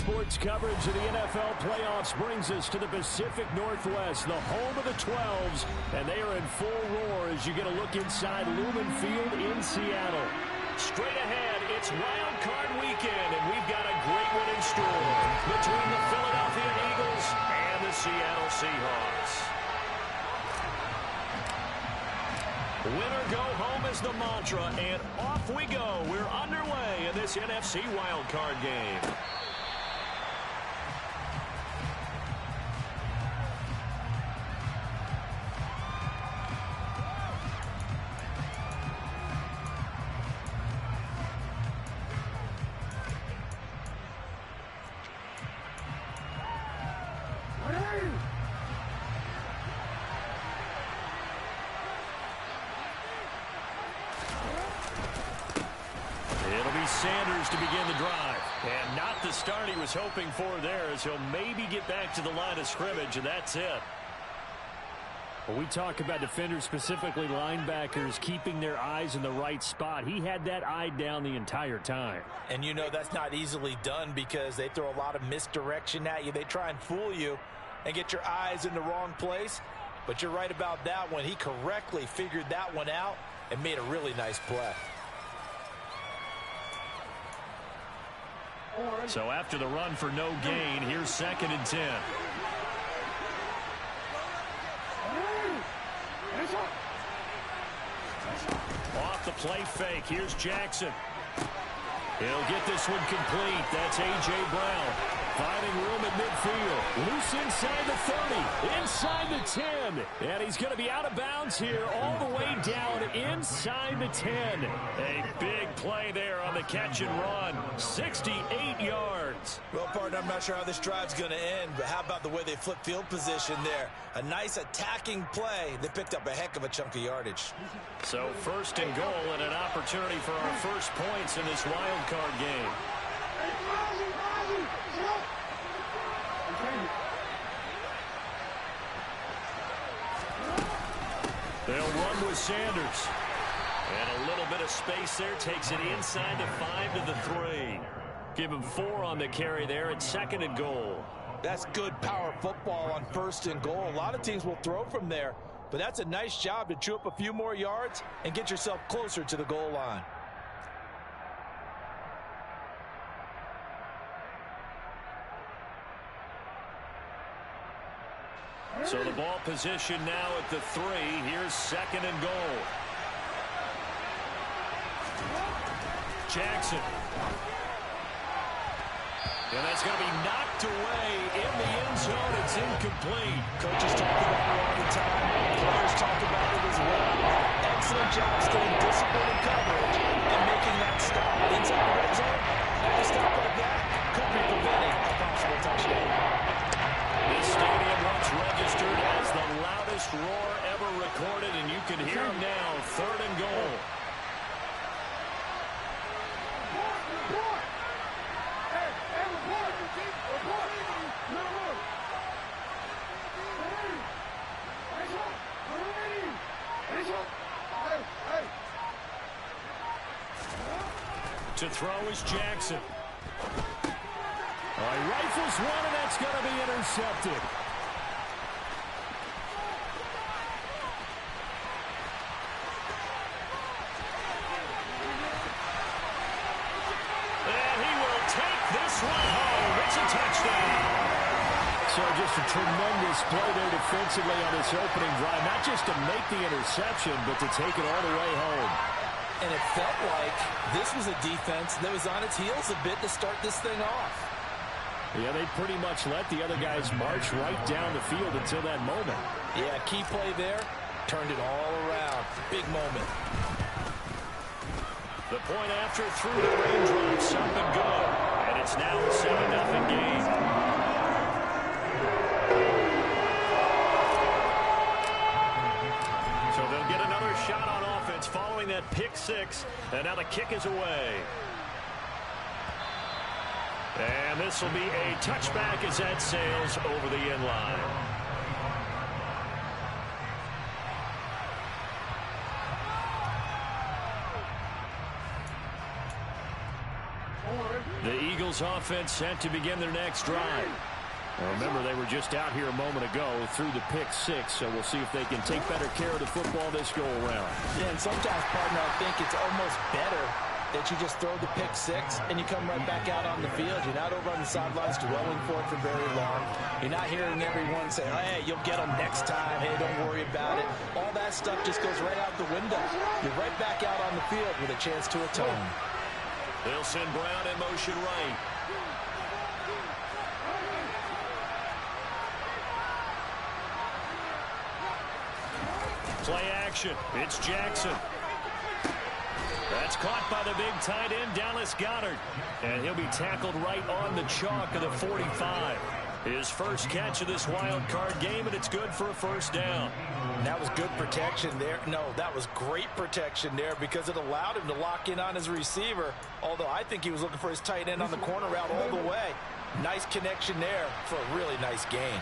sports coverage of the NFL playoffs brings us to the Pacific Northwest, the home of the 12s, and they are in full roar as you get a look inside Lumen Field in Seattle. Straight ahead, it's Wildcard weekend, and we've got a great one in store between the Philadelphia Eagles and the Seattle Seahawks. Winner go home is the mantra, and off we go. We're underway in this NFC Wildcard game. Sanders to begin the drive. And not the start he was hoping for there, as he'll maybe get back to the line of scrimmage, and that's it. When we talk about defenders, specifically linebackers, keeping their eyes in the right spot, he had that eye down the entire time. And you know that's not easily done because they throw a lot of misdirection at you. They try and fool you and get your eyes in the wrong place. But you're right about that one. He correctly figured that one out and made a really nice play. So after the run for no gain, here's 2nd and 10. Off the play fake, here's Jackson. He'll get this one complete. That's A.J. Brown. Finding room at midfield. Loose inside the 30. Inside the 10. And he's going to be out of bounds here all the way down inside the 10. A big play there on the catch and run. 68 yards. Well, partner, I'm not sure how this drive's going to end, but how about the way they flip field position there? A nice attacking play. They picked up a heck of a chunk of yardage. So 1st and goal and an opportunity for our first points in this wild card game. They'll run with Sanders. And a little bit of space there. Takes it inside the 5 to the 3. Give him 4 on the carry there at 2nd and goal. That's good power football on 1st and goal. A lot of teams will throw from there, but that's a nice job to chew up a few more yards and get yourself closer to the goal line. So the ball position now at the 3. Here's 2nd and goal. Jackson. And that's going to be knocked away in the end zone. It's incomplete. Coaches talk about it all the time. Players talk about it as well. Excellent job staying disciplined in coverage and making that stop inside the red zone. A stop like that could be preventing a possible touchdown. This stadium once registered as the loudest roar ever recorded, and you can hear him now. 3rd and goal. To throw is Jackson. All right, rifles one, and that's going to be intercepted. And he will take this one home. It's a touchdown. So just a tremendous play there defensively on this opening drive. Not just to make the interception, but to take it all the way home. And it felt like this was a defense that was on its heels a bit to start this thing off. Yeah, they pretty much let the other guys march right down the field until that moment. Yeah, key play there. Turned it all around. Big moment. The point after through the raindrops, up and good. And it's now a 7-0 game. So they'll get another shot on offense following that pick 6. And now the kick is away. And this will be a touchback as that sails over the end line. The Eagles offense set to begin their next drive. Well, remember, they were just out here a moment ago through the pick six, so we'll see if they can take better care of the football this go-around. Yeah, and sometimes, partner, I think it's almost better that you just throw the pick six and you come right back out on the field. You're not over on the sidelines dwelling for it for very long. You're not hearing everyone say, hey, you'll get them next time. Hey, don't worry about it. All that stuff just goes right out the window. You're right back out on the field with a chance to atone. They'll send Brown in motion right. Play action. It's Jackson. That's caught by the big tight end, Dallas Goedert. And he'll be tackled right on the chalk of the 45. His first catch of this wild card game, and it's good for a first down. That was good protection there. No, that was great protection there because it allowed him to lock in on his receiver, although I think he was looking for his tight end on the corner route all the way. Nice connection there for a really nice gain.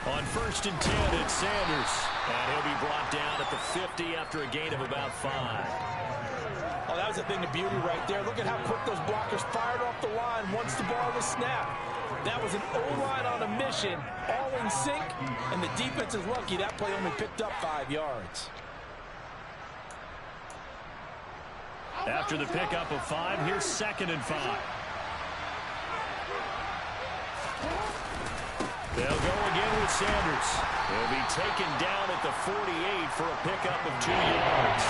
On 1st and 10, it's Sanders. And he'll be brought down at the 50 after a gain of about 5. Oh, that was a thing of beauty right there. Look at how quick those blockers fired off the line once the ball was snapped. That was an O-line on a mission, all in sync, and the defense is lucky that play only picked up 5 yards. After the pickup of 5, here's 2nd and 5. They'll go again with Sanders. He'll be taken down at the 48 for a pickup of 2 yards.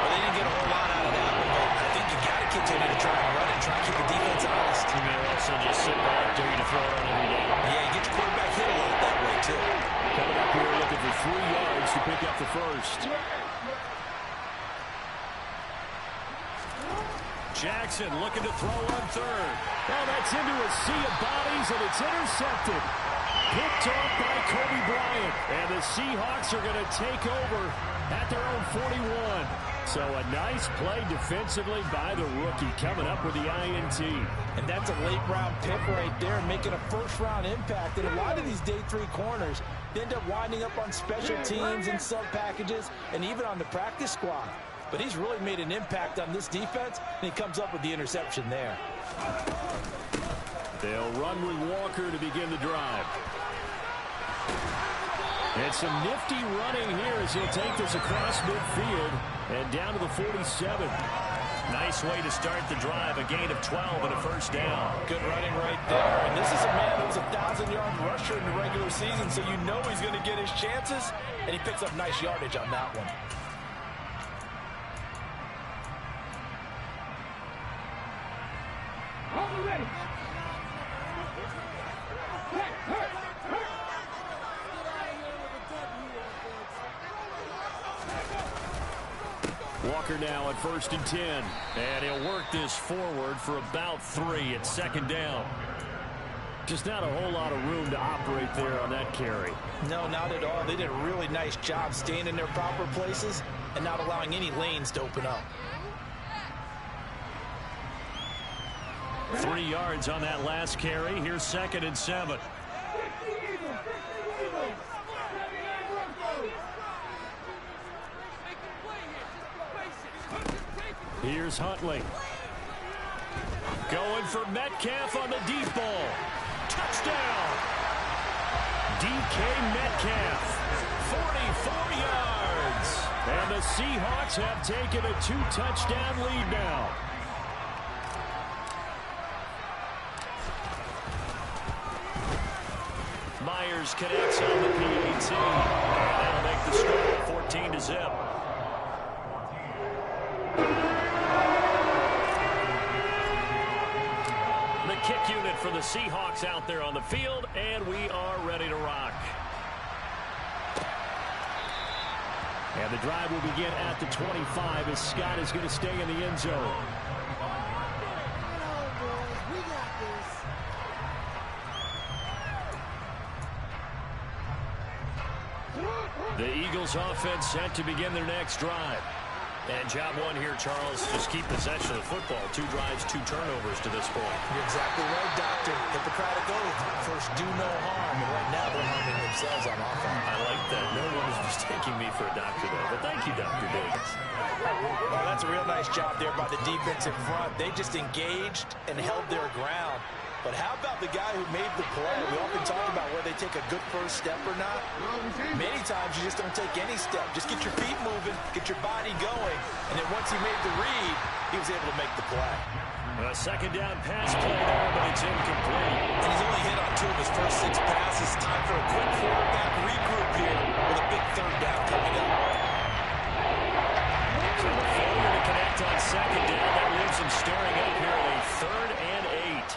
Well, they didn't get a whole lot out of that one, but I think you got to continue to try and run it, try and keep the defense honest. You may also just sit back, dare you to throw it on every down. Yeah, you get your quarterback hit a lot that way, too. Coming up here looking for 3 yards to pick up the first. Jackson looking to throw on 3rd. Oh, that's into a sea of bodies, and it's intercepted. Picked off by Kobe Bryant. And the Seahawks are going to take over at their own 41. So a nice play defensively by the rookie coming up with the INT. And that's a late-round pick right there, making a first-round impact. And a lot of these day 3 corners end up winding up on special teams and sub-packages and even on the practice squad. But he's really made an impact on this defense, and he comes up with the interception there. They'll run with Walker to begin the drive. And some nifty running here as he'll take this across midfield and down to the 47. Nice way to start the drive, a gain of 12 and a first down. Good running right there. And this is a man who was a 1,000-yard rusher in the regular season, so you know he's going to get his chances, and he picks up nice yardage on that one. Walker now at 1st and 10. And he'll work this forward for about 3 at 2nd down. Just not a whole lot of room to operate there on that carry. No, not at all. They did a really nice job staying in their proper places and not allowing any lanes to open up. 3 yards on that last carry. Here's 2nd and 7. Here's Huntley. Going for Metcalf on the deep ball. Touchdown! DK Metcalf. 44 yards. And the Seahawks have taken a 2-touchdown lead now. Myers connects on the PAT. And that'll make the score 14-0. The kick unit for the Seahawks out there on the field, and we are ready to rock. And the drive will begin at the 25 as Scott is going to stay in the end zone. The Eagles offense set to begin their next drive. And job one here, Charles, just keep possession of the football. 2 drives, 2 turnovers to this point. You're exactly right, Doctor. Hippocratic oath. First, do no harm. And right now, they're harming themselves on offense. I like that. No one is He's taking me for a doctor, though. But thank you, Dr. Diggs. Well, that's a real nice job there by the defense in front. They just engaged and held their ground. But how about the guy who made the play? We often talk about whether they take a good first step or not. Many times you just don't take any step. Just get your feet moving, get your body going. And then once he made the read, he was able to make the play. A second down pass play there, but it's incomplete. And he's only hit on 2 of his first 6 passes. Time for a quick quarterback regroup here with a big third down coming up. So the failure to connect on second down, that leaves him staring up here at a 3rd and 8.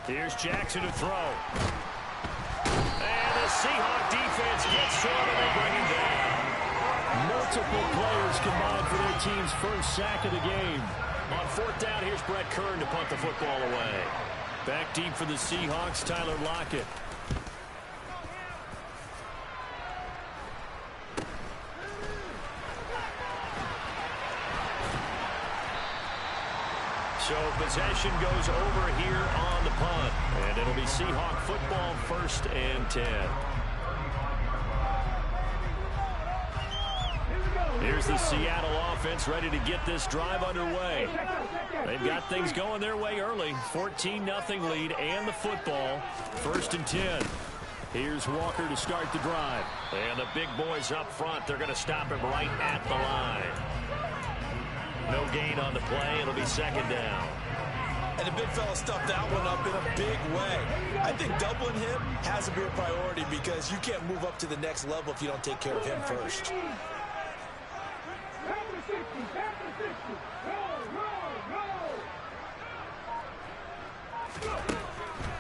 Here's Jackson to throw. And the Seahawk defense gets to him and they bring him down. Multiple players combined for their team's first sack of the game. On 4th down, here's Brett Kern to punt the football away. Back deep for the Seahawks, Tyler Lockett. So possession goes over here on the punt. And it'll be Seahawk football, 1st and 10. Here's the Seattle offense ready to get this drive underway. They've got things going their way early. 14-0 lead and the football. 1st and 10. Here's Walker to start the drive. And the big boys up front, they're going to stop him right at the line. No gain on the play. It'll be 2nd down. And the big fella stuffed that one up in a big way. I think doubling him has to be a priority because you can't move up to the next level if you don't take care of him first.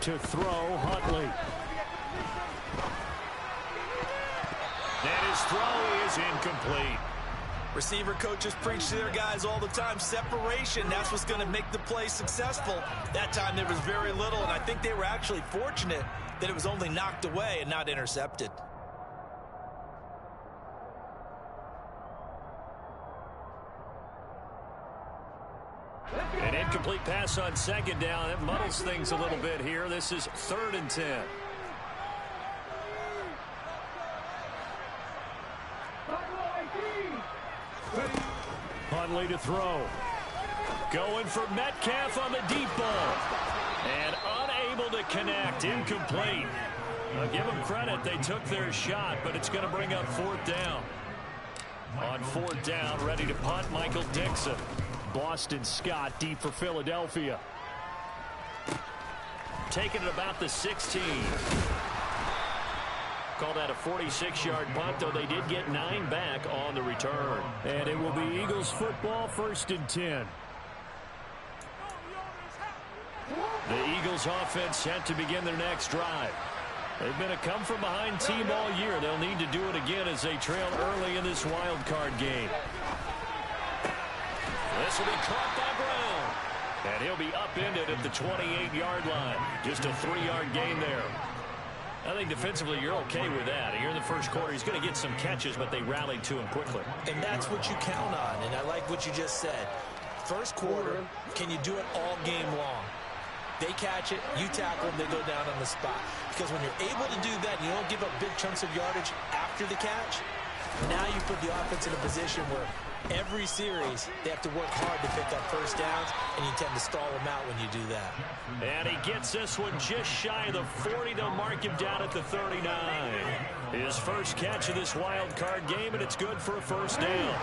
To throw, Huntley. And his throw is incomplete. Receiver coaches preach to their guys all the time. Separation, that's what's going to make the play successful. That time there was very little, and I think they were actually fortunate that it was only knocked away and not intercepted. An incomplete pass on 2nd down. It muddles things a little bit here. This is 3rd and 10. Huntley to throw. Going for Metcalf on the deep ball. And unable to connect. Incomplete. I'll give them credit. They took their shot, but it's going to bring up 4th down. On 4th down, ready to punt, Michael Dixon. Boston Scott deep for Philadelphia. Taking it about the 16. Call that a 46-yard punt, though they did get 9 back on the return. And it will be Eagles football, 1st and 10. The Eagles offense set to begin their next drive. They've been a come-from-behind team all year. They'll need to do it again as they trail early in this wild card game. This will be caught by Brown. And he'll be upended at the 28-yard line. Just a 3-yard gain there. I think defensively you're okay with that. Here in the first quarter, he's going to get some catches, but they rallied to him quickly. And that's what you count on, and I like what you just said. First quarter, can you do it all game long? They catch it, you tackle them, they go down on the spot. Because when you're able to do that, and you don't give up big chunks of yardage after the catch, now you put the offense in a position where every series they have to work hard to pick up first downs, and you tend to stall them out when you do that. And he gets this one just shy of the 40. They'll mark him down at the 39. His first catch of this wild card game, and it's good for a 1st down.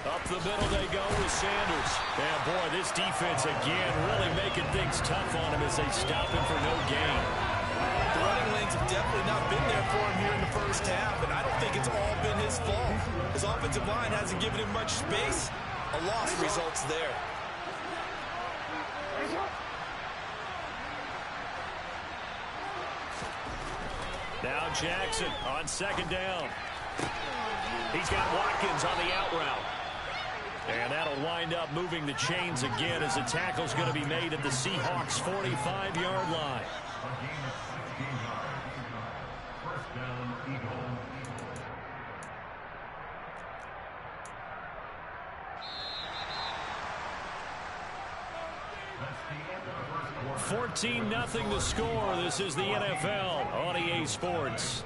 Up the middle they go with Sanders. And boy, this defense again really making things tough on him as they stop him for no gain. The running lanes have definitely not been there for him here in the first half, and I don't think it's all been his fault. His offensive line hasn't given him much space. A loss results there. Now Jackson on 2nd down. He's got Watkins on the out route. And that'll wind up moving the chains again as the tackle's going to be made at the Seahawks' 45-yard line. First down, Eagles. 14-0 the score. This is the NFL on EA Sports.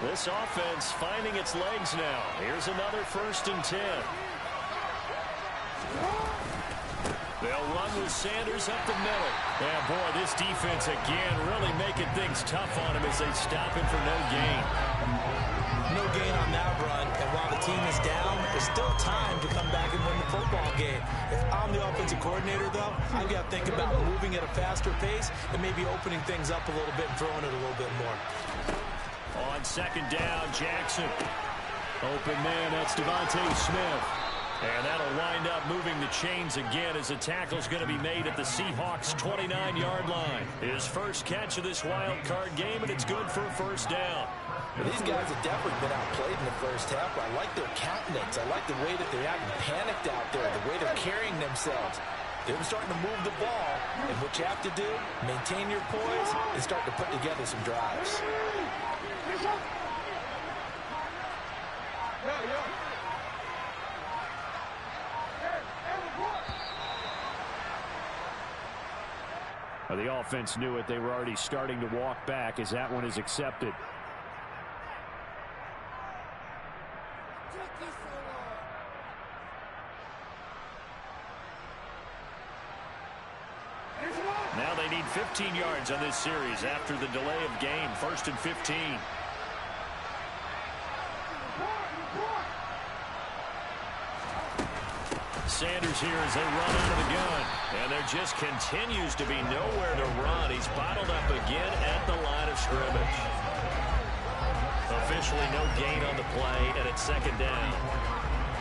This offense finding its legs now. Here's another 1st and 10. They'll run with Sanders up the middle. Yeah, boy, this defense again really making things tough on him as they stop him for no gain. No gain on that run, and while the team is down, there's still time to come back and win the football game. If I'm the offensive coordinator, though, I've got to think about moving at a faster pace and maybe opening things up a little bit and throwing it a little bit more. On 2nd down, Jackson. Open man, that's Devontae Smith. And that'll wind up moving the chains again as a tackle's going to be made at the Seahawks' 29-yard line. His first catch of this wild card game, and it's good for a 1st down. Well, these guys have definitely been outplayed in the first half. I like their countenance. I like the way that they're not panicked out there, the way they're carrying themselves. They're starting to move the ball, and what you have to do, maintain your poise and start to put together some drives. Well, the offense knew it. They were already starting to walk back as that one is accepted. Now they need 15 yards on this series after the delay of game. 1st and 15. Sanders here as they run out of the gun. And there just continues to be nowhere to run. He's bottled up again at the line of scrimmage. Officially no gain on the play, and it's 2nd down.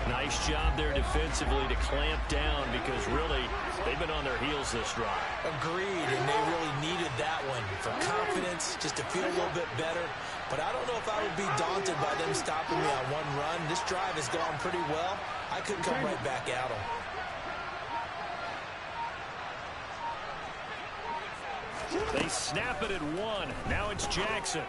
Nice job there defensively to clamp down because really they've been on their heels this drive. Agreed, and they really needed that one for confidence, just to feel a little bit better. But I don't know if I would be daunted by them stopping me on one run. This drive has gone pretty well. I could come right back at them. They snap it at 1. Now it's Jackson.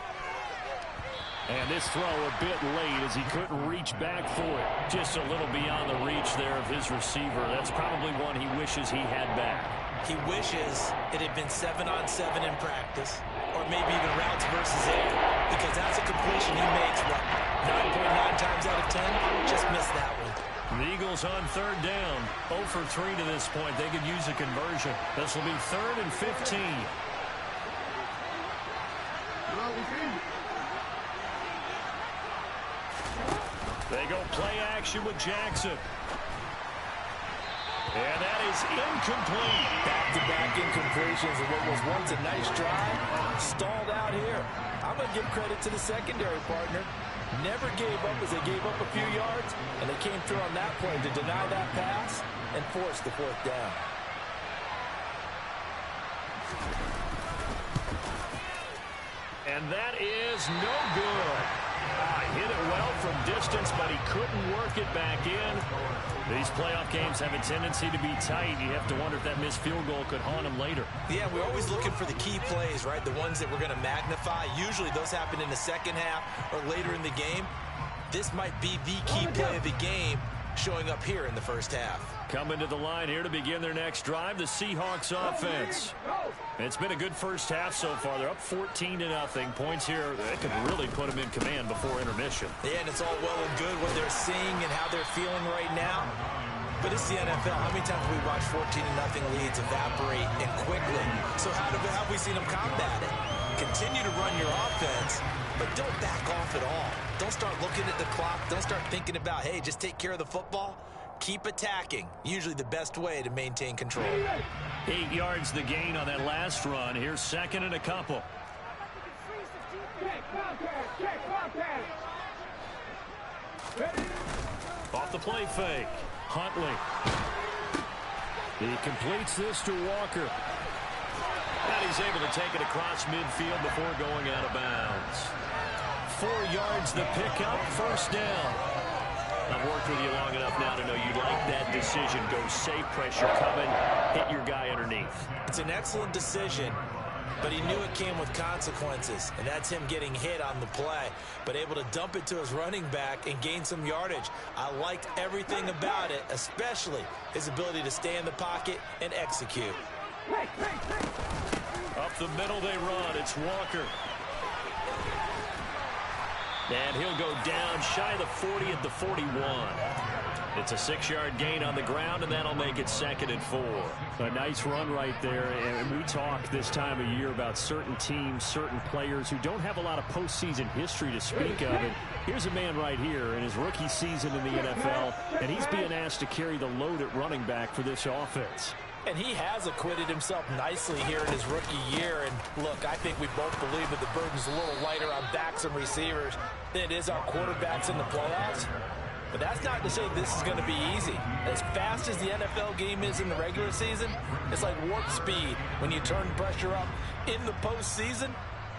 And this throw a bit late as he couldn't reach back for it. Just a little beyond the reach there of his receiver. That's probably one he wishes he had back. He wishes it had been 7-on-7 in practice, or maybe even routes versus air, because that's a completion he makes, what, 9.9 times out of 10? Just missed that one. The Eagles on 3rd down. 0 for 3 to this point. They could use a conversion. This will be 3rd and 15. They go play action with Jackson. And that is incomplete. Back-to-back incompletions of what was once a nice drive. Stalled out here. I'm going to give credit to the secondary partner. Never gave up as they gave up a few yards, and they came through on that play to deny that pass and force the 4th down. And that is no good. Hit it well from distance, but he couldn't work it back in. These playoff games have a tendency to be tight. You have to wonder if that missed field goal could haunt him later. Yeah, we're always looking for the key plays, right? The ones that we're going to magnify. Usually those happen in the 2nd half or later in the game. This might be the key play of the game showing up here in the 1st half. Coming to the line here to begin their next drive, the Seahawks offense. It's been a good 1st half so far. They're up 14-0. Points here that could really put them in command before intermission. Yeah, and it's all well and good what they're seeing and how they're feeling right now. But it's the NFL. How many times have we watched 14-0 leads evaporate and quickly? So how have we seen them combat it? Continue to run your offense, but don't back off at all. Don't start looking at the clock. Don't start thinking about, hey, just take care of the football. Keep attacking. Usually the best way to maintain control. 8 yards the gain on that last run. Here's 2nd and a couple. Off the play fake. Huntley. He completes this to Walker. And he's able to take it across midfield before going out of bounds. 4 yards the pickup, first down. I've worked with you long enough now to know you like that decision. Go safe, pressure coming, hit your guy underneath. It's an excellent decision, but he knew it came with consequences, and that's him getting hit on the play, but able to dump it to his running back and gain some yardage. I liked everything about it, especially his ability to stay in the pocket and execute. Up the middle they run. It's Walker. And he'll go down shy of the 40 at the 41. It's a 6-yard gain on the ground, and that'll make it 2nd and 4. A nice run right there, and we talk this time of year about certain teams, certain players who don't have a lot of postseason history to speak of. And here's a man right here in his rookie season in the NFL, and he's being asked to carry the load at running back for this offense. And he has acquitted himself nicely here in his rookie year. And look, I think we both believe that the burden's a little lighter on backs and receivers than it is our quarterbacks in the playoffs. But that's not to say this is going to be easy. As fast as the NFL game is in the regular season, it's like warp speed when you turn pressure up in the postseason.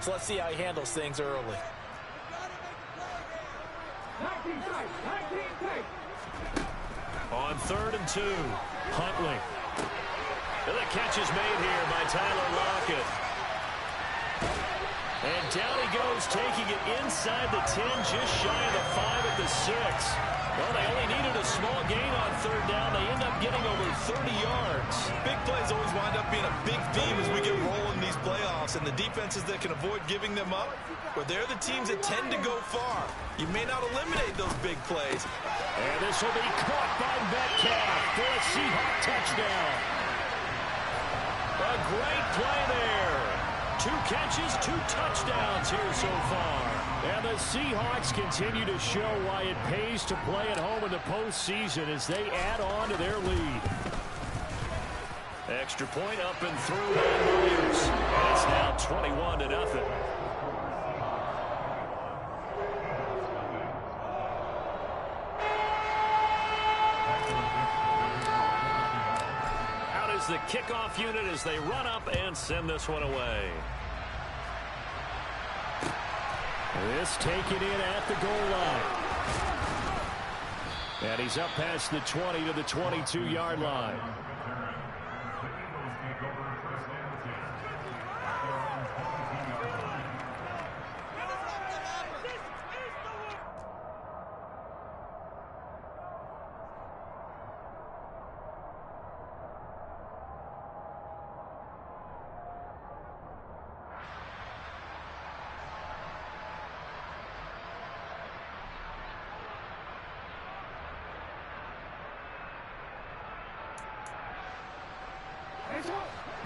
So let's see how he handles things early. On 3rd and 2, Huntley. And the catch is made here by Tyler Lockett. And down he goes, taking it inside the 10, just shy of the 5 at the 6. Well, they only needed a small gain on 3rd down. They end up getting over 30 yards. Big plays always wind up being a big theme as we get rolling in these playoffs, and the defenses that can avoid giving them up, well, they're the teams that tend to go far. You may not eliminate those big plays. And this will be caught by Metcalf for a Seahawk touchdown. A great play there. 2 catches, 2 touchdowns here so far. And the Seahawks continue to show why it pays to play at home in the postseason as they add on to their lead. Extra point up and through and Williams. It's now 21-0. The kickoff unit as they run up and send this one away. This taken in at the goal line. And he's up past the 20 to the 22-yard line.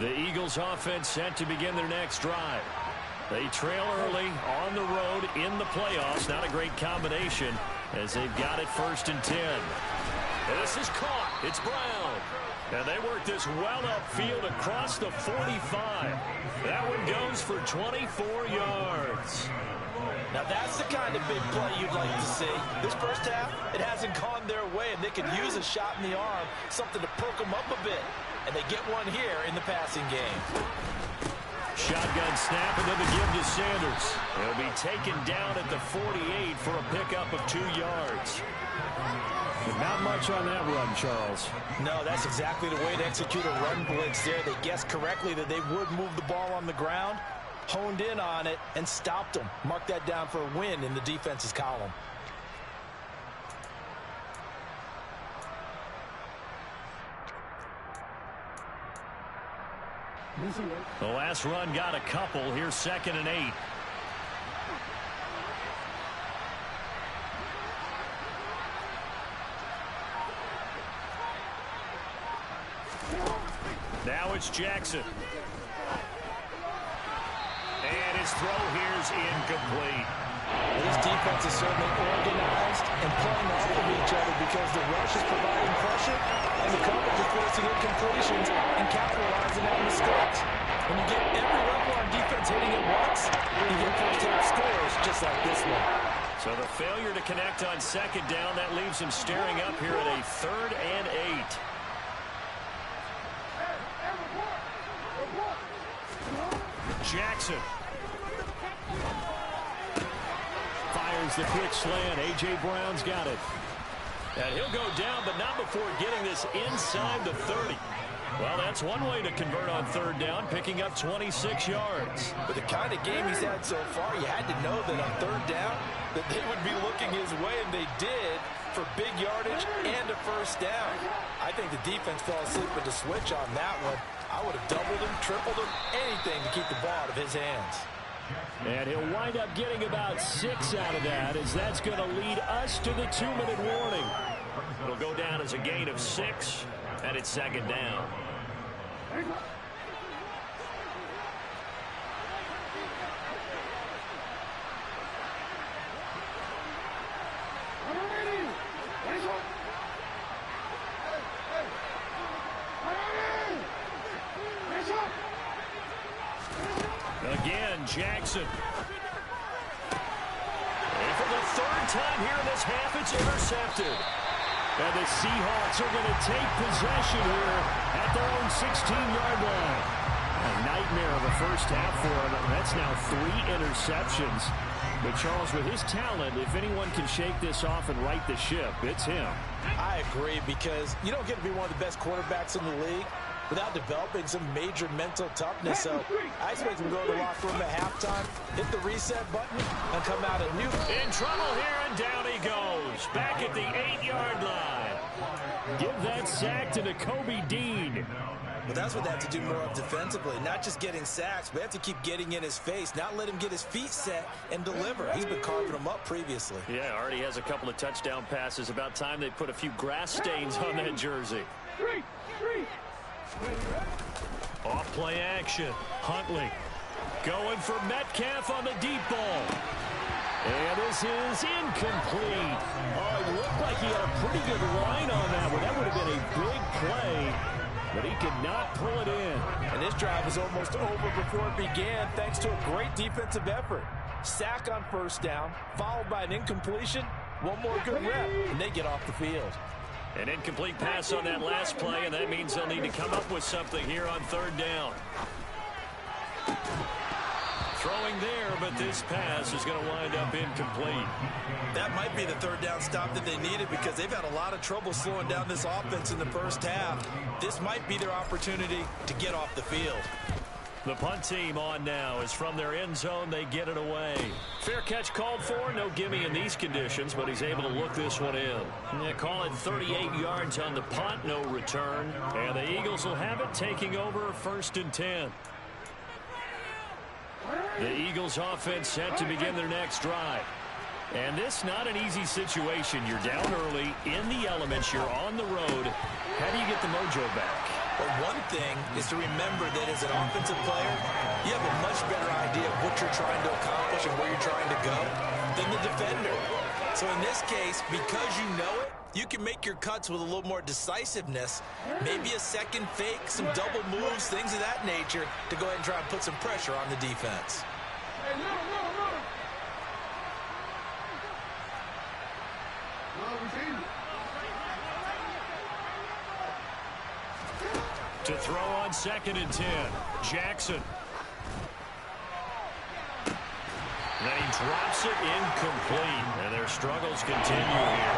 The Eagles offense set to begin their next drive. They trail early on the road in the playoffs. Not a great combination as they've got it 1st and 10. And this is caught. It's Brown. And they work this well upfield across the 45. That one goes for 24 yards. Now that's the kind of big play you'd like to see. This first half, it hasn't gone their way, and they could use a shot in the arm, something to perk them up a bit. And they get one here in the passing game. Shotgun snap and then the give to Sanders. He'll be taken down at the 48 for a pickup of 2 yards. Not much on that run, Charles. No, that's exactly the way to execute a run blitz there. They guessed correctly that they would move the ball on the ground, honed in on it, and stopped them. Mark that down for a win in the defense's column. The last run got a couple. Here's 2nd and 8. Now it's Jackson. And his throw here's incomplete. This defense is certainly organized and playing off of each other because the rush is providing pressure and the coverage is forcing incompletions and capitalizing on mistakes. When you get every level on defense hitting at once, you get first-half scores just like this one. So the failure to connect on 2nd down, that leaves him staring up here at a 3rd and 8. Jackson. Fires the quick slant. A.J. Brown's got it. And he'll go down, but not before getting this inside the 30. Well, that's one way to convert on third down, picking up 26 yards. With the kind of game he's had so far, you had to know that on third down that they would be looking his way, and they did, for big yardage and a first down. I think the defense fell asleep with the switch on that one. I would have doubled him, tripled him, anything to keep the ball out of his hands. And he'll wind up getting about 6 out of that, as that's going to lead us to the 2-minute warning. It'll go down as a gain of 6, and it's second down. Again, Jackson. And for the third time here in this half, it's intercepted. And the Seahawks are going to take possession here at their own 16-yard line. A nightmare of a first half for them. That's now 3 interceptions. But Charles, with his talent, if anyone can shake this off and right the ship, it's him. I agree, because you don't get to be one of the best quarterbacks in the league without developing some major mental toughness. So I expect him to go to the locker room at halftime, hit the reset button, and come out a new. In trouble here, and down he goes. Back at the 8-yard line. Give that sack to Nakobe Dean. But that's what they have to do more of defensively, not just getting sacks, but have to keep getting in his face, not let him get his feet set and deliver. He's been carving them up previously. Yeah, already has a couple of touchdown passes. About time they put a few grass stains on that jersey. Off play action. Huntley going for Metcalf on the deep ball. And this is incomplete. Oh, it looked like he had a pretty good line on that one. That would have been a big play, but he could not pull it in. And this drive was almost over before it began, thanks to a great defensive effort. Sack on first down, followed by an incompletion. One more good rep, and they get off the field. An incomplete pass on that last play, and that means they'll need to come up with something here on third down. Throwing there, but this pass is going to wind up incomplete. That might be the third down stop that they needed, because they've had a lot of trouble slowing down this offense in the first half. This might be their opportunity to get off the field. The punt team on now is from their end zone. They get it away. Fair catch called for. No gimme in these conditions, but he's able to look this one in. They call it 38 yards on the punt. No return. And the Eagles will have it, taking over 1st and 10. The Eagles offense set to begin their next drive. And this not an easy situation. You're down early, in the elements, you're on the road. How do you get the mojo back? But one thing is to remember that as an offensive player, you have a much better idea of what you're trying to accomplish and where you're trying to go than the defender. So in this case, because you know it, you can make your cuts with a little more decisiveness, maybe a second fake, some double moves, things of that nature, to go ahead and try and put some pressure on the defense. To throw on 2nd and 10, Jackson. Then he drops it incomplete, and their struggles continue here.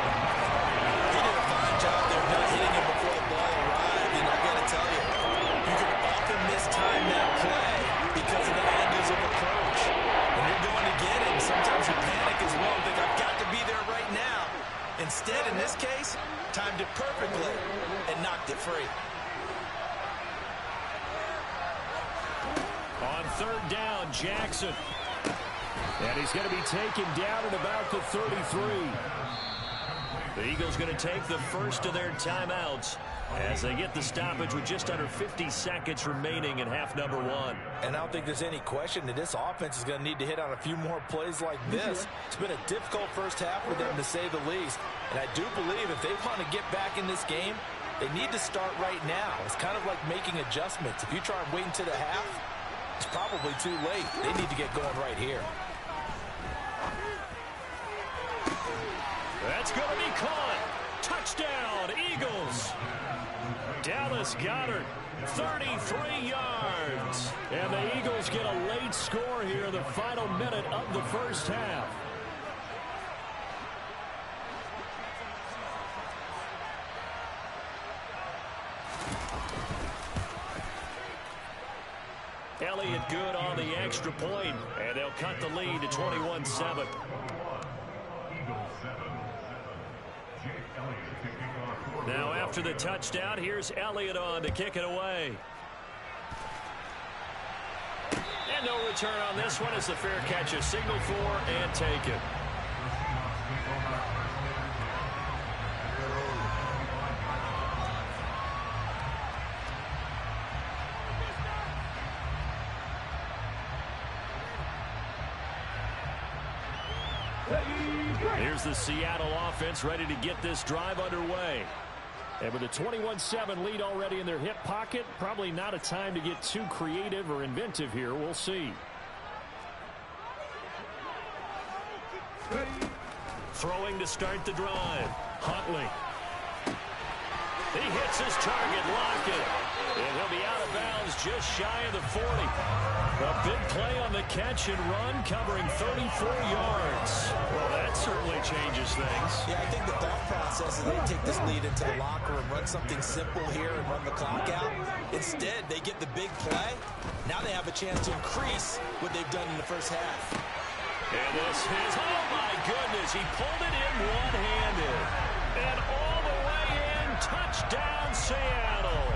He did a fine job there not hitting him before the ball arrived, and I got to tell you, you can often mistime that play because of the angles of approach. When you're going to get it, sometimes you panic as well and think, I've got to be there right now. Instead, in this case, timed it perfectly and knocked it free. On third down, Jackson. And he's going to be taken down at about the 33. The Eagles going to take the first of their timeouts as they get the stoppage with just under 50 seconds remaining in half number 1. And I don't think there's any question that this offense is going to need to hit on a few more plays like this. It's been a difficult first half for them, to say the least. And I do believe if they want to get back in this game, they need to start right now. It's kind of like making adjustments. If you try and wait until the half, it's probably too late. They need to get going right here. That's going to be caught. Touchdown, Eagles. Dallas Goedert, 33 yards. And the Eagles get a late score here in the final minute of the first half. Elliott good on the extra point, and they'll cut the lead to 21-7. Now after the touchdown, here's Elliott on to kick it away. And no return on this one as the fair catch is signaled for and taken. Here's the Seattle offense ready to get this drive underway. And with a 21-7 lead already in their hip pocket, probably not a time to get too creative or inventive here. We'll see. Throwing to start the drive. Huntley. He hits his target, Lockett. And he'll be out of bounds just shy of the 40. A big play on the catch and run, covering 34 yards. Well, that certainly changes things. Yeah, I think the thought process is they take this lead into the locker room, run something simple here and run the clock out. Instead, they get the big play. Now they have a chance to increase what they've done in the first half. And this is, oh my goodness, he pulled it in one-handed. And all the way in, touchdown Seattle.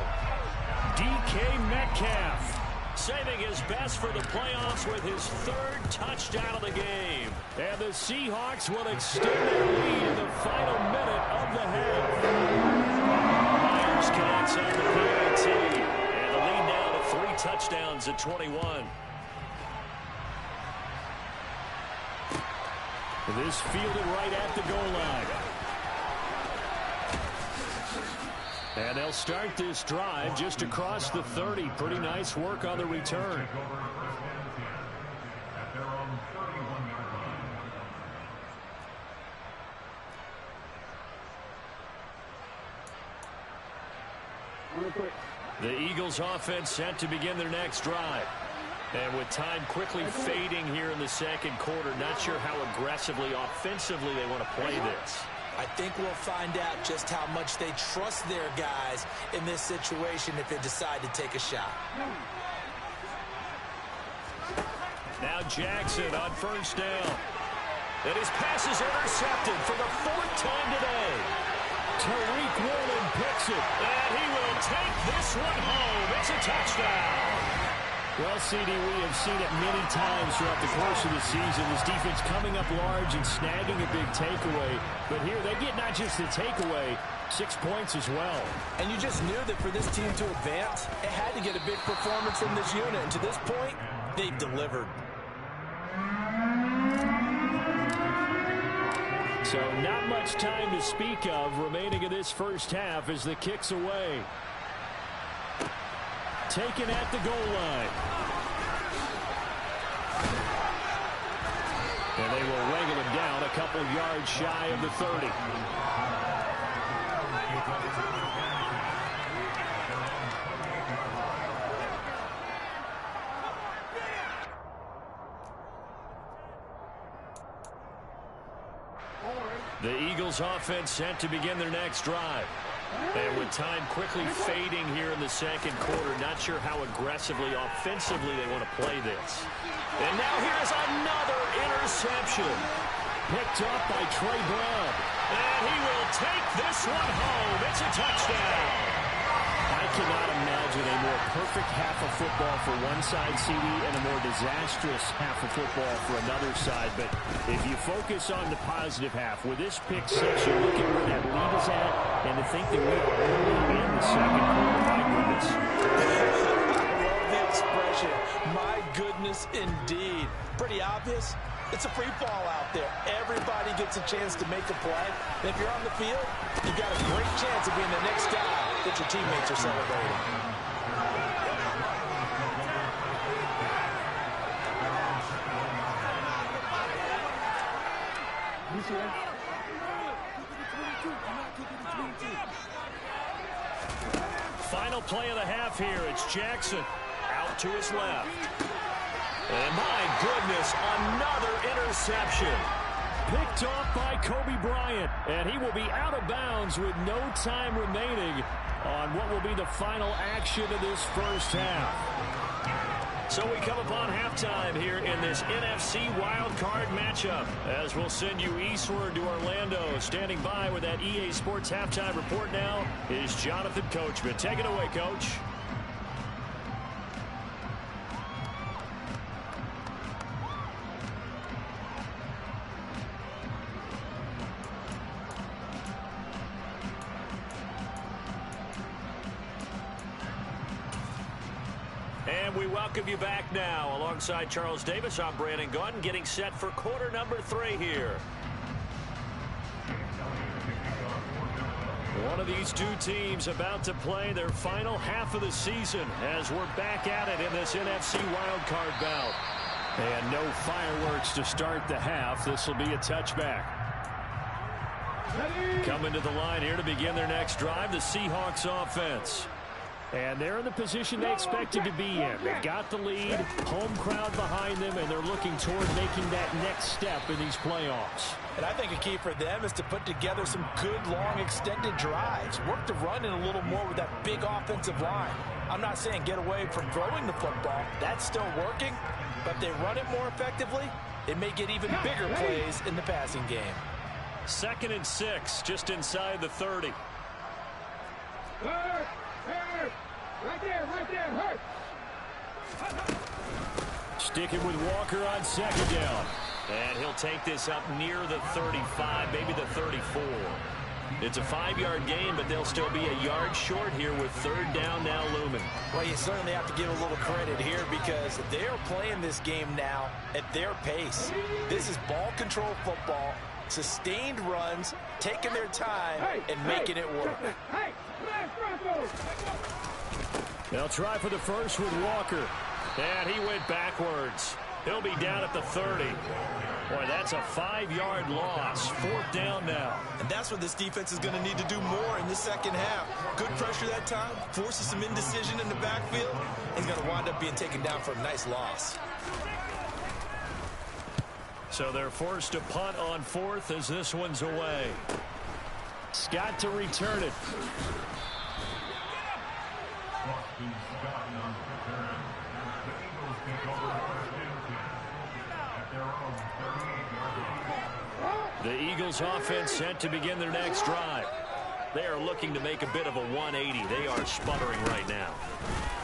DK Metcalf saving his best for the playoffs with his third touchdown of the game. And the Seahawks will extend their lead in the final minute of the half. Myers connects on the PAT. And the lead now to 3 touchdowns at 21. This fielded right at the goal line. And they'll start this drive just across the 30. Pretty nice work on the return. The Eagles offense set to begin their next drive. And with time quickly fading here in the second quarter, not sure how aggressively, offensively they want to play this. I think we'll find out just how much they trust their guys in this situation if they decide to take a shot. Now Jackson on first down. And his pass is intercepted for the 4th time today. Tariq Woolen picks it. And he will take this one home. It's a touchdown. Well, CD, we have seen it many times throughout the course of the season. This defense coming up large and snagging a big takeaway. But here they get not just the takeaway, 6 points as well. And you just knew that for this team to advance, it had to get a big performance from this unit. And to this point, they've delivered. So not much time to speak of remaining in this first half as the kick's away. Taken at the goal line. And they will wrangle him down a couple yards shy of the 30. The Eagles offense set to begin their next drive. And with time quickly fading here in the second quarter, not sure how aggressively, offensively they want to play this. And now here's another interception. Picked up by Trey Brown. And he will take this one home. It's a touchdown. I cannot imagine a more perfect half of football for one side, CD, and a more disastrous half of football for another side. But if you focus on the positive half, with this pick six, you look at where that lead is at, and to think that we are early in the second quarter, my goodness. I love the expression, my goodness indeed. Pretty obvious. It's a free fall out there. Everybody gets a chance to make a play. And if you're on the field, you've got a great chance of being the next guy that your teammates are celebrating. final play of the half here. It's Jackson out to his left. And my goodness, another interception. Picked off by Kobe Bryant, and he will be out of bounds with no time remaining on what will be the final action of this first half. So we come upon halftime here in this NFC Wildcard matchup, as we'll send you eastward to Orlando. Standing by with that EA Sports halftime report now is Jonathan Coachman. Take it away, Coach. And we welcome you back now. Alongside Charles Davis, I'm Brandon Gunn, getting set for quarter number 3 here. One of these two teams about to play their final half of the season as we're back at it in this NFC wildcard bout. And no fireworks to start the half. This will be a touchback. Coming to the line here to begin their next drive, the Seahawks offense. And they're in the position they expected to be in. They've got the lead, home crowd behind them, and they're looking toward making that next step in these playoffs. And I think a key for them is to put together some good, long, extended drives. Work the run in a little more with that big offensive line. I'm not saying get away from throwing the football. That's still working. But if they run it more effectively, it may get even bigger plays in the passing game. 2nd and 6, just inside the 30. Right there, hurt. Sticking with Walker on 2nd down. And he'll take this up near the 35, maybe the 34. It's a 5-yard gain, but they'll still be a yard short here with 3rd down now looming. Well, you certainly have to give a little credit here because they're playing this game now at their pace. This is ball control football, sustained runs, taking their time, and making it work. They'll try for the first with Walker. And he went backwards. He'll be down at the 30. Boy, that's a 5-yard loss. 4th down now. And that's what this defense is going to need to do more in the second half. Good pressure that time, forces some indecision in the backfield. He's going to wind up being taken down for a nice loss. So they're forced to punt on 4th as this one's away. Scott to return it. The Eagles offense set to begin their next drive. They are looking to make a bit of a 180. They are sputtering right now.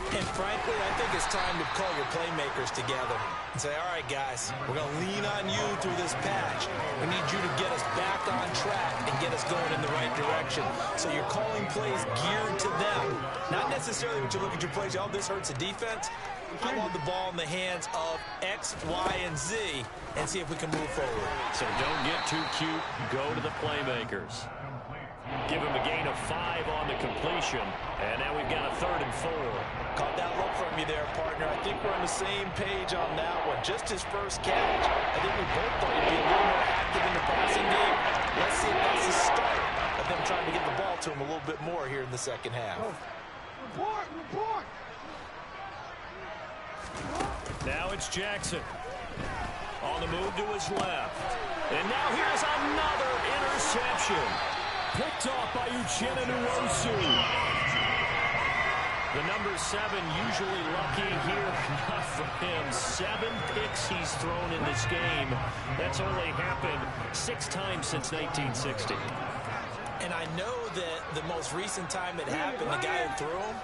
And frankly, I think it's time to call your playmakers together and say, all right, guys, we're going to lean on you through this patch. We need you to get us back on track and get us going in the right direction. So you're calling plays geared to them. Not necessarily when you look at your plays, oh, this hurts the defense. I want the ball in the hands of X, Y, and Z and see if we can move forward. So don't get too cute. Go to the playmakers. Give him a gain of 5 on the completion. And now we've got a 3rd and 4. Caught that look from you there, partner. I think we're on the same page on that one. Just his first catch. I think we both thought he'd be a little more active in the passing game. Let's see if that's the start of them trying to get the ball to him a little bit more here in the second half. Report! Now it's Jackson. On the move to his left. And now here's another interception. Picked off by Uchenna Nwosu. The number 7 usually lucky here. Not for him. 7 picks he's thrown in this game. That's only happened 6 times since 1960. And I know that the most recent time it happened, the guy who threw him,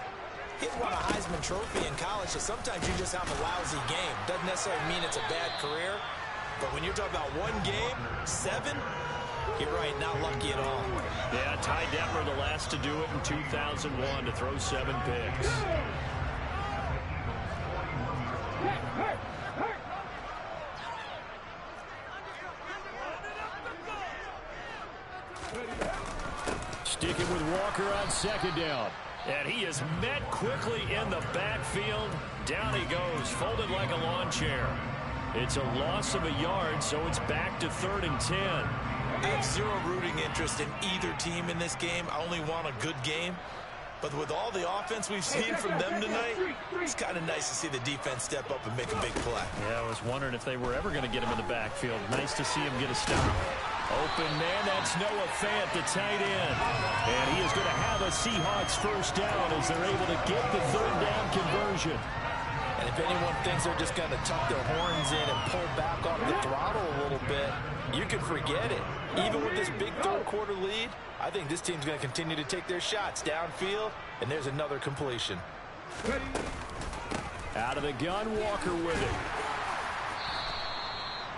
he won a Heisman Trophy in college, so sometimes you just have a lousy game. Doesn't necessarily mean it's a bad career, but when you're talking about one game, 7, you're right, not lucky at all. Yeah, Ty Detmer, the last to do it in 2001, to throw 7 picks. Sticking with Walker on 2nd down. And he is met quickly in the backfield. Down he goes, folded like a lawn chair. It's a loss of a yard, so it's back to 3rd and 10. I have zero rooting interest in either team in this game. I only want a good game. But with all the offense we've seen from them tonight, it's kind of nice to see the defense step up and make a big play. Yeah, I was wondering if they were ever going to get him in the backfield. Nice to see him get a stop. Open man, that's Noah Fant, the tight end. And he is going to have a Seahawks first down as they're able to get the third down conversion. And if anyone thinks they're just going to tuck their horns in and pull back off the throttle a little bit, you can forget it. Even with this big third-quarter lead, I think this team's going to continue to take their shots downfield, and there's another completion. Out of the gun, Walker with it.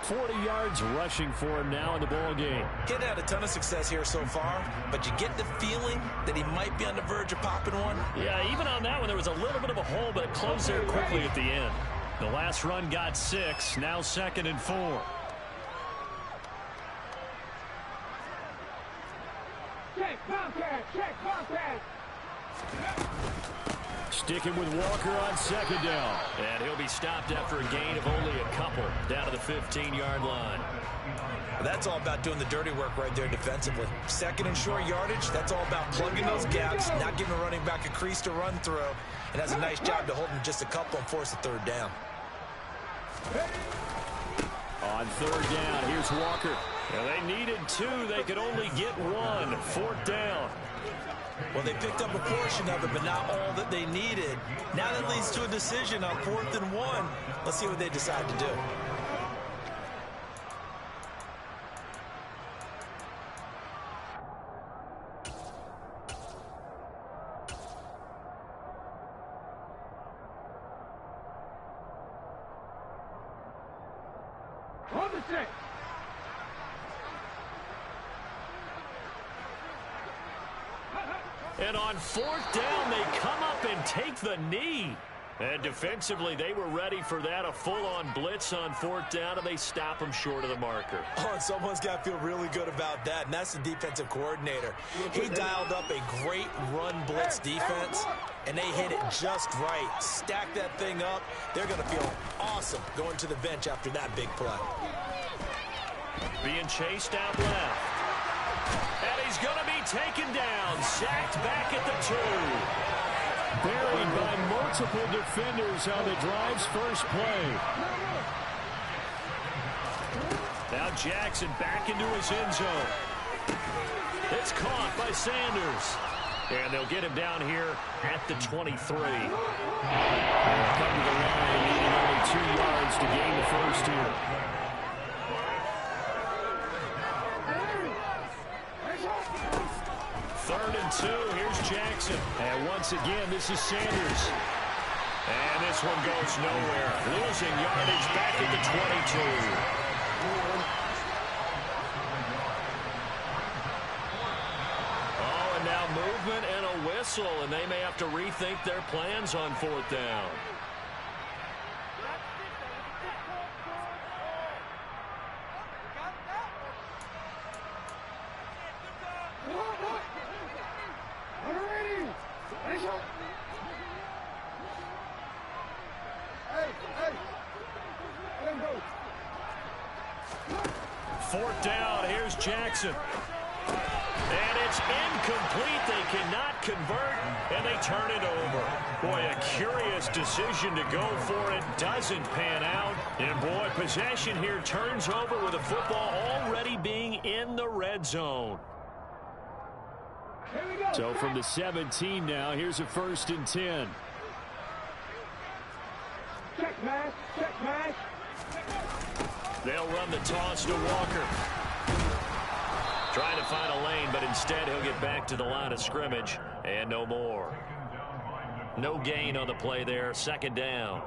40 yards rushing for him now in the ball game. Getting had a ton of success here so far, but you get the feeling that he might be on the verge of popping one. Yeah, even on that one, there was a little bit of a hole, but it closed there quickly at the end. The last run got 6, now 2nd and 4. Check contact, check contact. Sticking with Walker on 2nd down. And he'll be stopped after a gain of only a couple down to the 15-yard line. That's all about doing the dirty work right there defensively. 2nd and short yardage, that's all about plugging those gaps, not giving a running back a crease to run through, and has a nice job to hold him just a couple and force a third down. On 3rd down, here's Walker. And they needed 2. They could only get 1. 4th down. Well, they picked up a portion of it, but not all that they needed. Now that leads to a decision on 4th and 1. Let's see what they decide to do. On the set. And on 4th down, they come up and take the knee. And defensively, they were ready for that, a full-on blitz on 4th down, and they stop them short of the marker. Oh, and someone's got to feel really good about that, and that's the defensive coordinator. He dialed up a great run blitz defense, and they hit it just right. Stack that thing up. They're going to feel awesome going to the bench after that big play. Being chased out left. And he's going to be taken down, sacked back at the 2. Buried by multiple defenders on the drive's first play. Now Jackson back into his end zone. It's caught by Sanders. And they'll get him down here at the 23. They'll come to the line, needing only 2 yards to gain the first here. 3rd and 2. Here's Jackson. And once again, this is Sanders. And this one goes nowhere. Losing yardage back at the 22. Oh, and now movement and a whistle. And they may have to rethink their plans on 4th down. Down, here's Jackson. And it's incomplete. They cannot convert, and they turn it over. Boy, a curious decision to go for it. Doesn't pan out. And, boy, possession here turns over with the football already being in the red zone. So from the 17 now, here's a 1st and 10. Check match, check match. They'll run the toss to Walker. Trying to find a lane, but instead he'll get back to the line of scrimmage, and no more. No gain on the play there, 2nd down.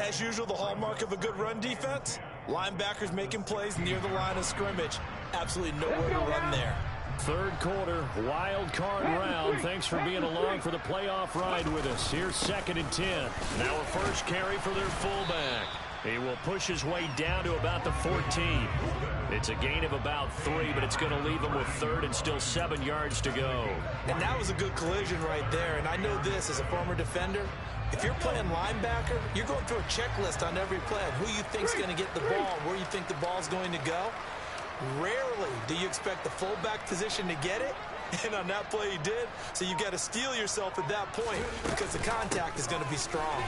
As usual, the hallmark of a good run defense, linebackers making plays near the line of scrimmage. Absolutely nowhere to run there. 3rd quarter, wild card round. Thanks for being along for the playoff ride with us. Here's 2nd and 10. Now a first carry for their fullback. He will push his way down to about the 14. It's a gain of about 3, but it's going to leave him with 3rd and still 7 yards to go. And that was a good collision right there. And I know this as a former defender. If you're playing linebacker, you're going through a checklist on every play of who you think's going to get the ball, where you think the ball's going to go. Rarely do you expect the fullback position to get it, And on that play he did, so you got to steel yourself at that point because the contact is going to be strong.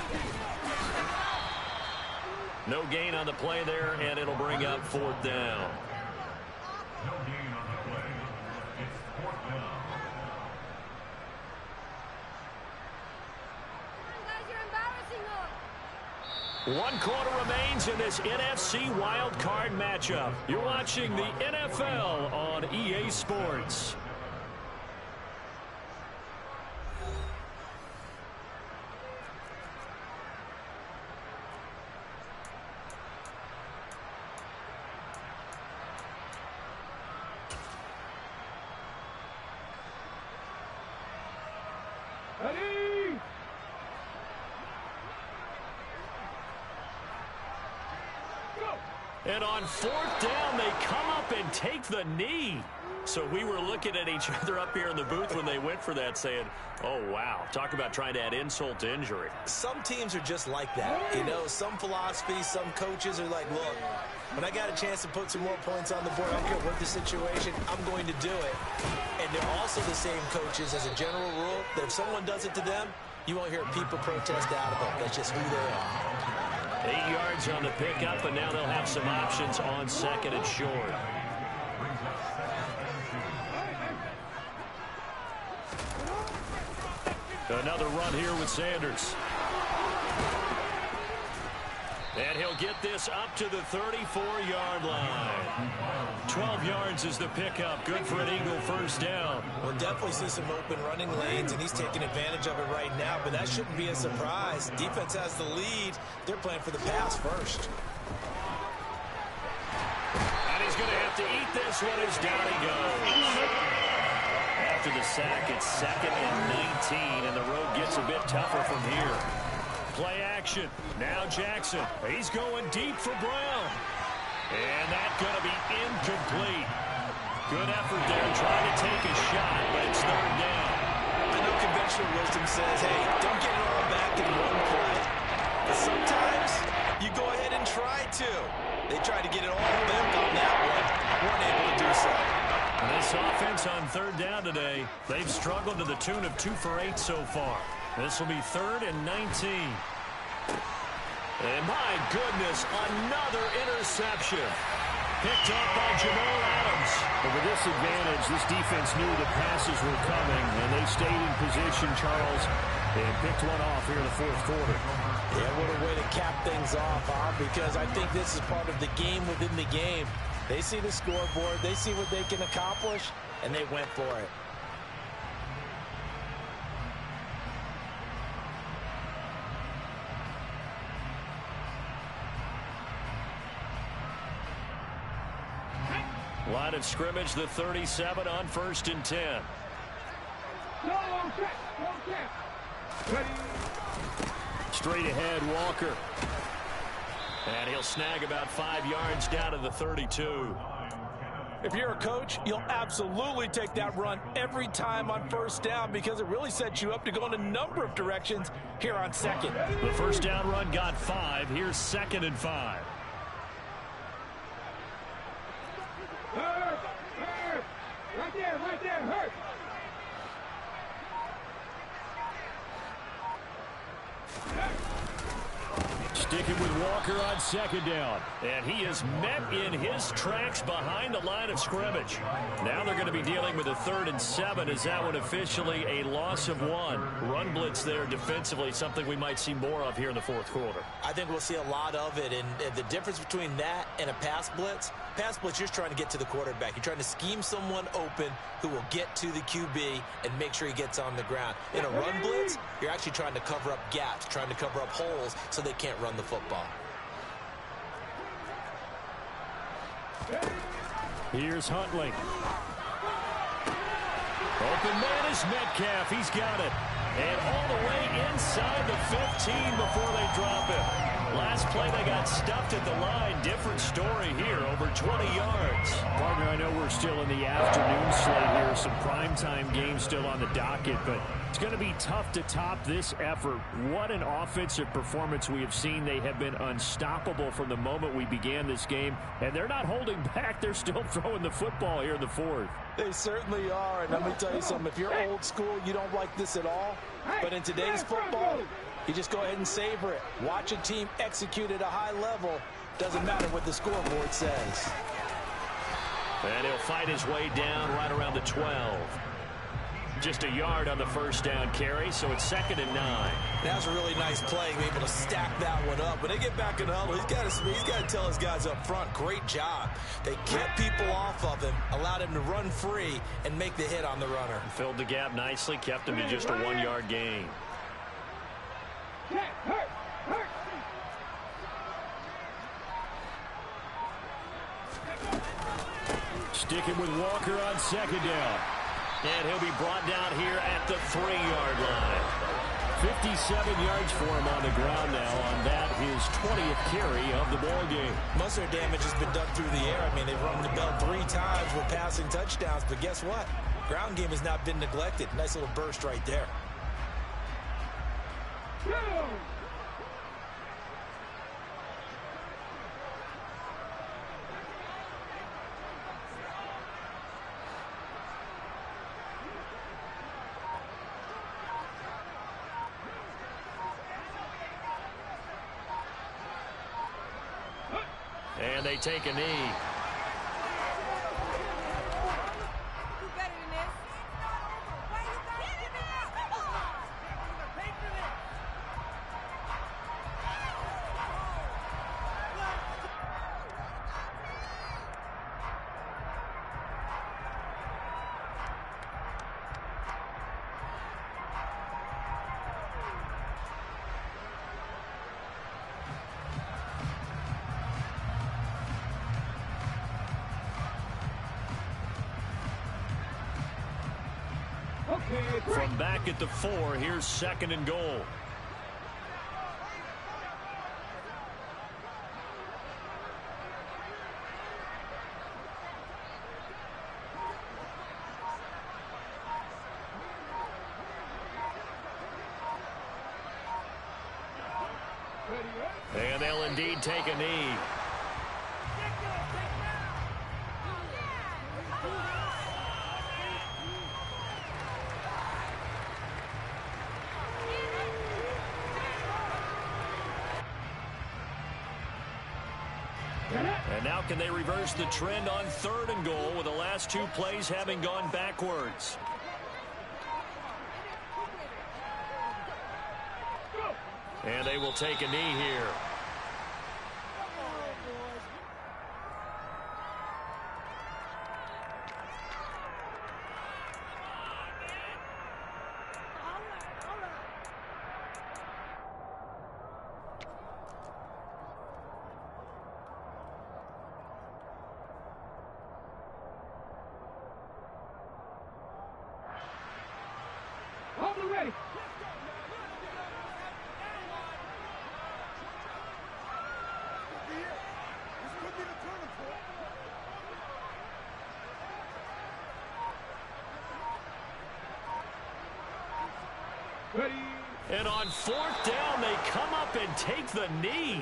No gain on the play there, and it'll bring up 4th down. No gain on the play. It's 4th down. Guys, you're embarrassing us. 1 quarter remains in this NFC Wildcard matchup. You're watching the NFL on EA Sports. Ready? Go! And on 4th down, they come up and take the knee. So we were looking at each other up here in the booth when they went for that saying, oh, wow, talk about trying to add insult to injury. Some teams are just like that. You know, some philosophies, some coaches are like, look, when I got a chance to put some more points on the board, I don't care what the situation, I'm going to do it. And they're also the same coaches as a general rule that if someone does it to them, you won't hear people protest out of it. That's just who they are. 8 yards on the pickup, and now they'll have some options on 2nd and short. Another run here with Sanders. And he'll get this up to the 34-yard line. 12 yards is the pickup. Good for an Eagle 1st down. We'll definitely see some open running lanes, and he's taking advantage of it right now, but that shouldn't be a surprise. Defense has the lead. They're playing for the pass first. And he's going to have to eat this one as down he goes. After the sack, it's 2nd and 19, and the road gets a bit tougher from here. Play action. Now Jackson. He's going deep for Brown. And that's going to be incomplete. Good effort there trying to take a shot, but it's 3rd down. I know conventional wisdom says, hey, don't get it all back in one play. But sometimes you go ahead and try to. They tried to get it all back on that one. Weren't able to do so. This offense on 3rd down today, they've struggled to the tune of 2 for 8 so far. This will be 3rd and 19. And my goodness, another interception. Picked up by Jamal Adams. But with this advantage, this defense knew the passes were coming, and they stayed in position, Charles, and picked one off here in the 4th quarter. Yeah, what a way to cap things off, huh? Because I think this is part of the game within the game. They see the scoreboard, they see what they can accomplish, and they went for it. Line of scrimmage, the 37 on 1st and 10. No, check. No check. Ready? Straight ahead, Walker. And he'll snag about 5 yards down to the 32. If you're a coach, you'll absolutely take that run every time on 1st down because it really sets you up to go in a number of directions here on 2nd. The 1st down run got 5. Here's 2nd and 5. Hurt. Right there, hurt. Sticking with Walker on 2nd down. And he is met in his tracks behind the line of scrimmage. Now they're going to be dealing with a 3rd and 7. Is that one officially a loss of 1? Run blitz there defensively, something we might see more of here in the 4th quarter. I think we'll see a lot of it, and the difference between that and a pass blitz, you're just trying to get to the quarterback. You're trying to scheme someone open who will get to the QB and make sure he gets on the ground. In a run blitz, you're actually trying to cover up gaps, trying to cover up holes so they can't run the football. Here's Huntley. Open man is Metcalf. He's got it. And all the way inside the 15 before they drop it. Last play, they got stuffed at the line. Different story here, over 20 yards. Partner, I know we're still in the afternoon slate here. Some primetime games still on the docket, but it's going to be tough to top this effort. What an offensive performance we have seen. They have been unstoppable from the moment we began this game, and they're not holding back. They're still throwing the football here in the fourth. They certainly are, and let me tell you something. If you're old school, you don't like this at all. But in today's football, you just go ahead and savor it. Watch a team execute at a high level. Doesn't matter what the scoreboard says. And he'll fight his way down right around the 12. Just a yard on the first down carry, so it's 2nd and 9. That was a really nice play, able to stack that one up. When they get back in the huddle, he's got to tell his guys up front, great job. They kept people off of him, allowed him to run free, and make the hit on the runner. Filled the gap nicely, kept him to just a 1-yard gain. Sticking with Walker on 2nd down. And he'll be brought down here at the 3-yard line. 57 yards for him on the ground now on that, his 20th carry of the ball game. Most of their damage has been done through the air. I mean, they've run the bell 3 times with passing touchdowns, but guess what? Ground game has not been neglected. Nice little burst right there. And they take a knee. From back at the 4, here's 2nd and goal. And they'll indeed take a knee. And now can they reverse the trend on 3rd and goal with the last 2 plays having gone backwards? And they will take a knee here. Ready. And on 4th down, they come up and take the knee.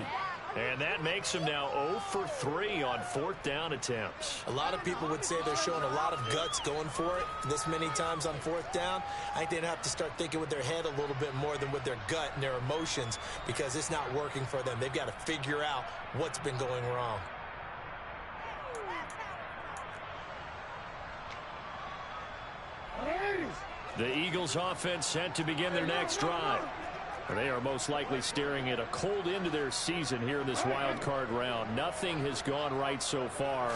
And that makes them now 0 for 3 on 4th down attempts. A lot of people would say they're showing a lot of guts going for it this many times on 4th down. I think they'd have to start thinking with their head a little bit more than with their gut and their emotions, because it's not working for them. They've got to figure out what's been going wrong. The Eagles offense set to begin their next drive. They are most likely staring at a cold end to their season here in this wild card round. Nothing has gone right so far,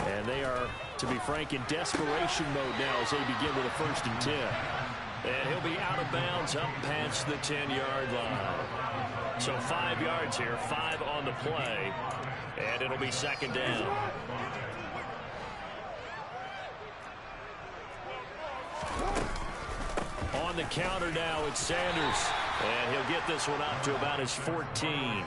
and they are, to be frank, in desperation mode now as they begin with a 1st and 10. And he'll be out of bounds up past the 10-yard line. So 5 yards here, 5 on the play, and it'll be 2nd down. On the counter now, it's Sanders. And he'll get this one up to about his 14.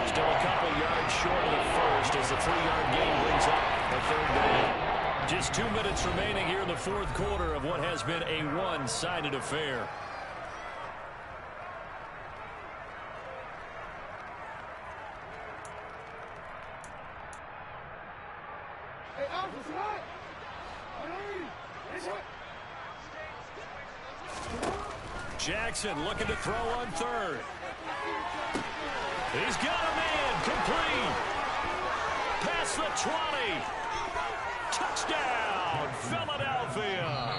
Still a couple yards short of the first as the 3-yard gain brings up a third down. Just 2 minutes remaining here in the fourth quarter of what has been a one-sided affair. Jackson looking to throw on third. He's got a man complete. Past the 20. Touchdown, Philadelphia.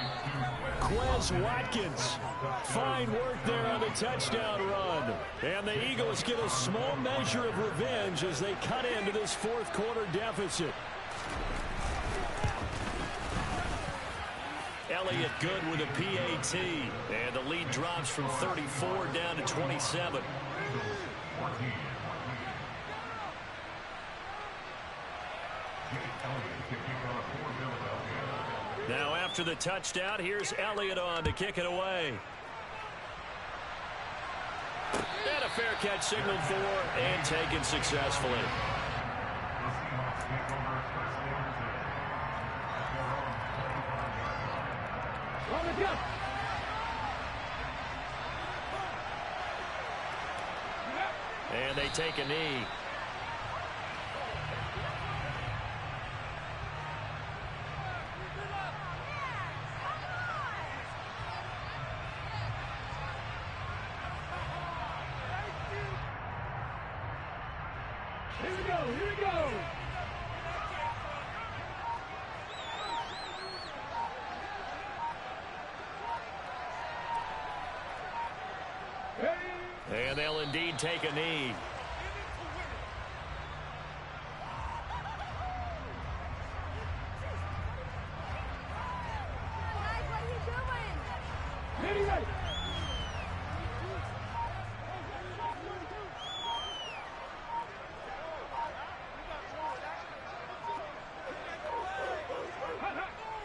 Quez Watkins. Fine work there on the touchdown run. And the Eagles get a small measure of revenge as they cut into this fourth quarter deficit. Elliott good with a PAT. And the lead drops from 34 down to 27. Now after the touchdown, here's Elliott on to kick it away. And a fair catch signaled for and taken successfully. And they take a knee. Here we go, here we go. And they'll indeed take a knee.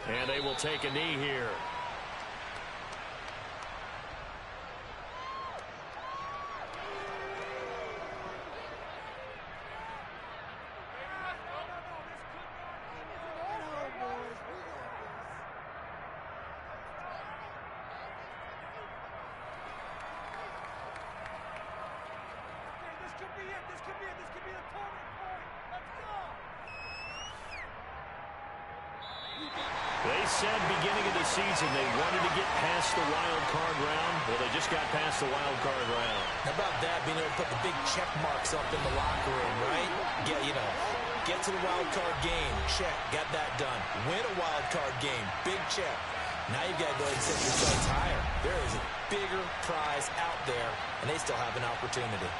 And they will take a knee here. They said beginning of the season they wanted to get past the wild card round. Well, they just got past the wild card round. How about that, being able to put the big check marks up in the locker room, right? Get to the wild card game, check, got that done. Win a wild card game, big check. Now you've got to go ahead and set your sights higher. There is a bigger prize out there, and they still have an opportunity.